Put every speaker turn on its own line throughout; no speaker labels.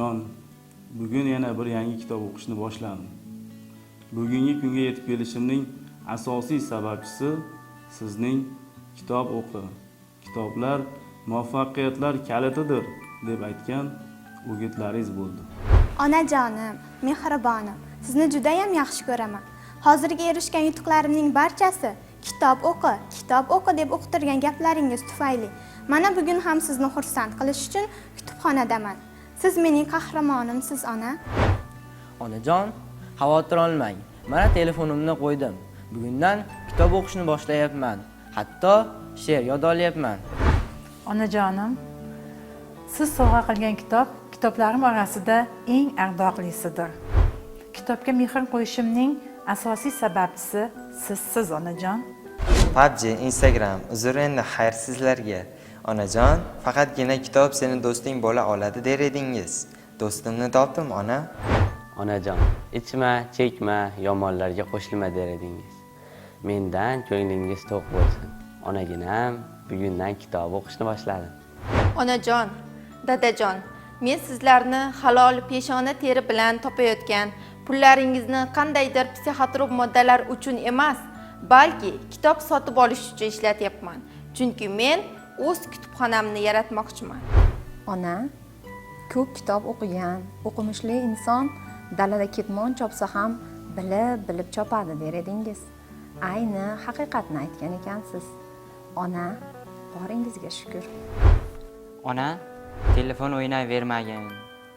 Onajon, bugun yana bir yangi kitob o'qishni boshladim. Bugungi kunga yetib kelishimning asosiy sababchisi sizning kitob o'qi. Kitoblar muvaffaqiyatlar kalitidir deb aytgan o'gitlaringiz bo'ldi.
Onajonim, mehribonim, sizni juda ham yaxshi ko'raman. Hozirga erishgan yutuqlarimning barchasi kitob o'qi deb o'qitirgan gaplaringiz tufayli. Mana bugun ham sizni xursand qilish uchun kutubxonadaman. Siz mening qahramonimsiz, ona.
Onajon, xavotir olmang. Mana telefonimni qo'ydim. Bugundan kitob o'qishni boshlayapman. Hatto she'r yod olyapman.
Onajonim, siz sovg'a qilgan kitoblarim orasida eng ardoqlisidir. Kitobga mehr qo'yishimning asosiy sababchisi sizsiz, onajon.
PUBG, Instagram, uzr endi xayr sizlarga. Onajon, faqatgina kitob seni do'sting bo'la oladi der edingiz. Do'stimni topdim, ona.
Onajon, ichma, chekma, yomonlarga qo'shilma der edingiz. Mendan ko'nglingiz to'q bo'lsin. Onaginam, bugundan kitob o'qishni boshladim.
Onajon, dadajon, men sizlarni halol peshona teri bilan topayotgan pullaringizni qandaydir psixotrop moddalar uchun emas, balki kitob sotib olish uchun ishlatyapman. Chunki men o'z kutubxonamni yaratmoqchiman.
Ona, ko'p kitob o'qigan, o'qimishli inson dalada ketmon chopsa ham bilib chopadi der edingiz. Ayni haqiqatni aytgan ekansiz. Ona, boringizga shukr.
Ona, telefon o'ynayvermagin.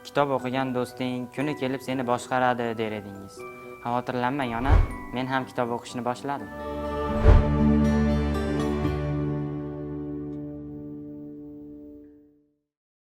Kitob o'qigan do'sting kuni kelib seni boshqaradi der edingiz. Xavotirlanmang ona, men ham kitob o'qishni boshladim.